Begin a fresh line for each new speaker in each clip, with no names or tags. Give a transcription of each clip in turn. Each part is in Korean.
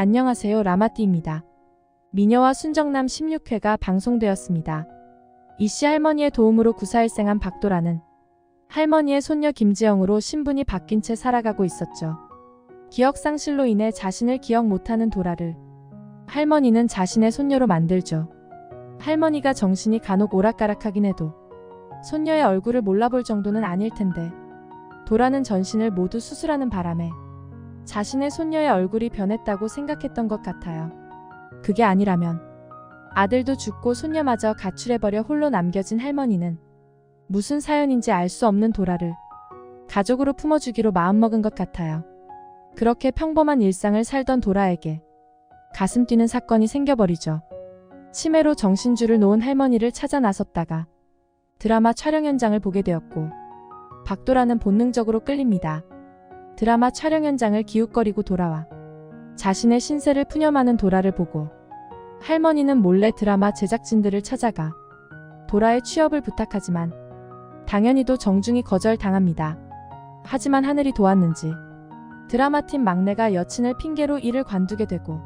안녕하세요, 라마띠입니다. 미녀와 순정남 16회가 방송되었습니다. 이씨 할머니의 도움으로 구사일생한 박도라는 할머니의 손녀 김지영으로 신분이 바뀐 채 살아가고 있었죠. 기억상실로 인해 자신을 기억 못하는 도라를 할머니는 자신의 손녀로 만들죠. 할머니가 정신이 간혹 오락가락하긴 해도 손녀의 얼굴을 몰라볼 정도는 아닐 텐데 도라는 전신을 모두 수술하는 바람에 자신의 손녀의 얼굴이 변했다고 생각했던 것 같아요. 그게 아니라면 아들도 죽고 손녀마저 가출해버려 홀로 남겨진 할머니는 무슨 사연인지 알 수 없는 도라를 가족으로 품어주기로 마음먹은 것 같아요. 그렇게 평범한 일상을 살던 도라에게 가슴 뛰는 사건이 생겨버리죠. 치매로 정신줄을 놓은 할머니를 찾아 나섰다가 드라마 촬영 현장을 보게 되었고 박도라는 본능적으로 끌립니다. 드라마 촬영 현장을 기웃거리고 돌아와 자신의 신세를 푸념하는 도라를 보고 할머니는 몰래 드라마 제작진들을 찾아가 도라의 취업을 부탁하지만 당연히도 정중히 거절당합니다. 하지만 하늘이 도왔는지 드라마팀 막내가 여친을 핑계로 일을 관두게 되고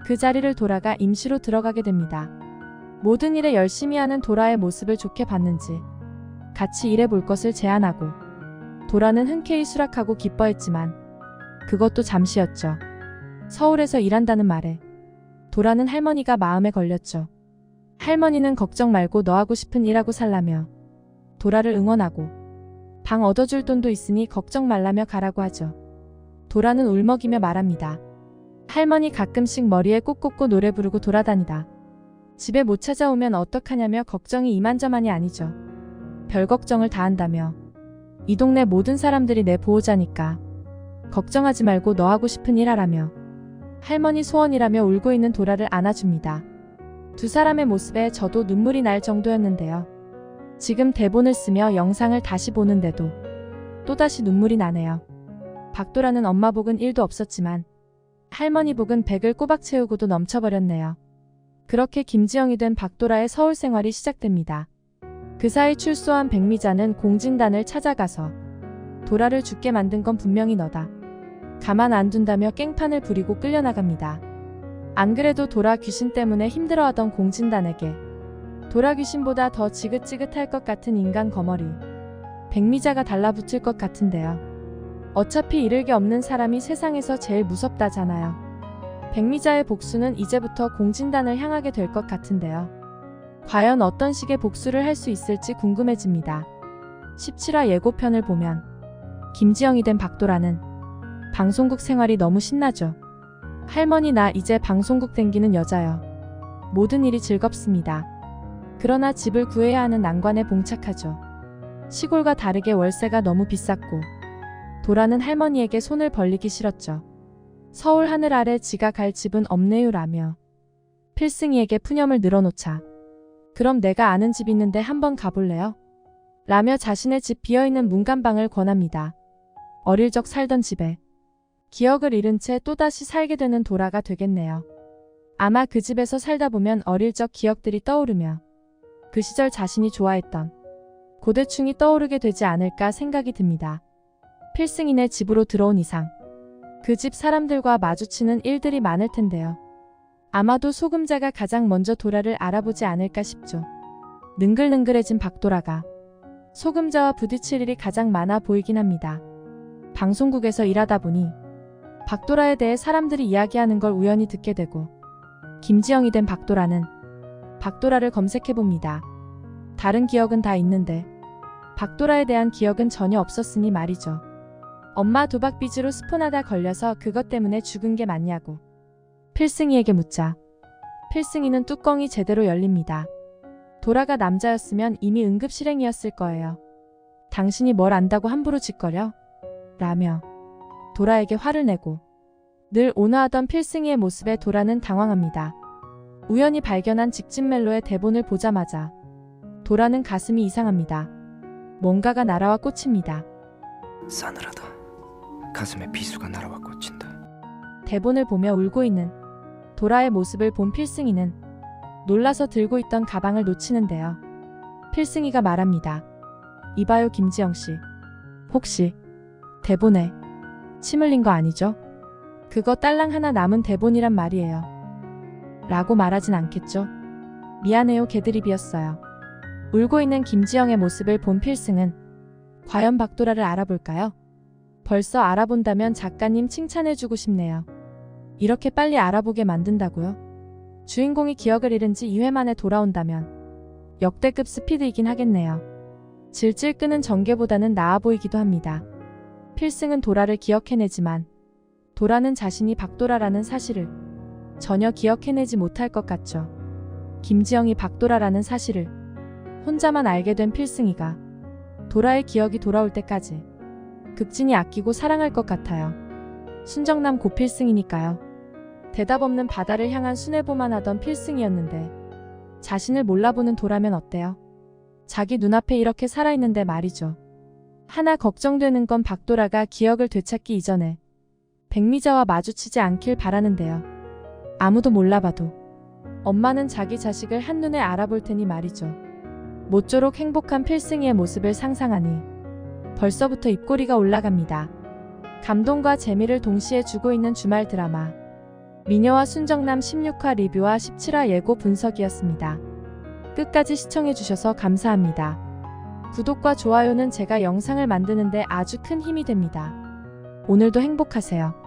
그 자리를 도라가 임시로 들어가게 됩니다. 모든 일에 열심히 하는 도라의 모습을 좋게 봤는지 같이 일해볼 것을 제안하고 도라는 흔쾌히 수락하고 기뻐했지만 그것도 잠시였죠. 서울에서 일한다는 말에 도라는 할머니가 마음에 걸렸죠. 할머니는 걱정 말고 너 하고 싶은 일 하고 살라며 도라를 응원하고 방 얻어줄 돈도 있으니 걱정 말라며 가라고 하죠. 도라는 울먹이며 말합니다. 할머니 가끔씩 머리에 꼭 꽂고 노래 부르고 돌아다니다 집에 못 찾아오면 어떡하냐며 걱정이 이만저만이 아니죠. 별 걱정을 다 한다며 이 동네 모든 사람들이 내 보호자니까 걱정하지 말고 너 하고 싶은 일 하라며 할머니 소원이라며 울고 있는 도라를 안아줍니다. 두 사람의 모습에 저도 눈물이 날 정도였는데요. 지금 대본을 쓰며 영상을 다시 보는데도 또다시 눈물이 나네요. 박도라는 엄마 복은 1도 없었지만 할머니 복은 100을 꼬박 채우고도 넘쳐버렸네요. 그렇게 김지영이 된 박도라의 서울 생활이 시작됩니다. 그 사이 출소한 백미자는 공진단을 찾아가서 도라를 죽게 만든 건 분명히 너다. 가만 안 둔다며 깽판을 부리고 끌려나갑니다. 안 그래도 도라 귀신 때문에 힘들어하던 공진단에게 도라 귀신보다 더 지긋지긋할 것 같은 인간 거머리 백미자가 달라붙을 것 같은데요. 어차피 잃을 게 없는 사람이 세상에서 제일 무섭다잖아요. 백미자의 복수는 이제부터 공진단을 향하게 될 것 같은데요. 과연 어떤 식의 복수를 할 수 있을지 궁금해집니다. 17화 예고편을 보면 김지영이 된 박도라는 방송국 생활이 너무 신나죠. 할머니 나 이제 방송국 댕기는 여자요. 모든 일이 즐겁습니다. 그러나 집을 구해야 하는 난관에 봉착하죠. 시골과 다르게 월세가 너무 비쌌고 도라는 할머니에게 손을 벌리기 싫었죠. 서울 하늘 아래 지가 갈 집은 없네요라며 필승이에게 푸념을 늘어놓자 그럼 내가 아는 집 있는데 한번 가볼래요? 라며 자신의 집 비어있는 문간방을 권합니다. 어릴 적 살던 집에 기억을 잃은 채 또다시 살게 되는 도라가 되겠네요. 아마 그 집에서 살다 보면 어릴 적 기억들이 떠오르며 그 시절 자신이 좋아했던 고대충이 떠오르게 되지 않을까 생각이 듭니다. 필승이네 집으로 들어온 이상 그 집 사람들과 마주치는 일들이 많을 텐데요. 아마도 소금자가 가장 먼저 도라를 알아보지 않을까 싶죠. 능글능글해진 박도라가 소금자와 부딪힐 일이 가장 많아 보이긴 합니다. 방송국에서 일하다 보니 박도라에 대해 사람들이 이야기하는 걸 우연히 듣게 되고 김지영이 된 박도라는 박도라를 검색해봅니다. 다른 기억은 다 있는데 박도라에 대한 기억은 전혀 없었으니 말이죠. 엄마 도박 빚으로 스폰하다 걸려서 그것 때문에 죽은 게 맞냐고 필승이에게 묻자 필승이는 뚜껑이 제대로 열립니다. 도라가 남자였으면 이미 응급실행이었을 거예요. 당신이 뭘 안다고 함부로 짓거려? 라며 도라에게 화를 내고 늘 온화하던 필승이의 모습에 도라는 당황합니다. 우연히 발견한 직진 멜로의 대본을 보자마자 도라는 가슴이 이상합니다. 뭔가가 날아와 꽂힙니다.
싸늘하다. 가슴에 비수가 날아와 꽂힌다.
대본을 보며 울고 있는 도라의 모습을 본 필승이는 놀라서 들고 있던 가방을 놓치는데요. 필승이가 말합니다. 이봐요 김지영씨. 혹시 대본에 침 흘린 거 아니죠? 그거 딸랑 하나 남은 대본이란 말이에요. 라고 말하진 않겠죠. 미안해요 개드립이었어요. 울고 있는 김지영의 모습을 본 필승은 과연 박도라를 알아볼까요? 벌써 알아본다면 작가님 칭찬해주고 싶네요. 이렇게 빨리 알아보게 만든다고요? 주인공이 기억을 잃은 지 2회 만에 돌아온다면 역대급 스피드이긴 하겠네요. 질질 끄는 전개보다는 나아 보이기도 합니다. 필승은 도라를 기억해내지만 도라는 자신이 박도라라는 사실을 전혀 기억해내지 못할 것 같죠. 김지영이 박도라라는 사실을 혼자만 알게 된 필승이가 도라의 기억이 돌아올 때까지 극진히 아끼고 사랑할 것 같아요. 순정남 고필승이니까요. 대답 없는 바다를 향한 순애보만 하던 필승이었는데 자신을 몰라보는 도라면 어때요? 자기 눈앞에 이렇게 살아있는데 말이죠. 하나 걱정되는 건 박도라가 기억을 되찾기 이전에 백미자와 마주치지 않길 바라는데요. 아무도 몰라봐도 엄마는 자기 자식을 한눈에 알아볼 테니 말이죠. 모쪼록 행복한 필승이의 모습을 상상하니 벌써부터 입꼬리가 올라갑니다. 감동과 재미를 동시에 주고 있는 주말 드라마 미녀와 순정남 16화 리뷰와 17화 예고 분석이었습니다. 끝까지 시청해주셔서 감사합니다. 구독과 좋아요는 제가 영상을 만드는데 아주 큰 힘이 됩니다. 오늘도 행복하세요.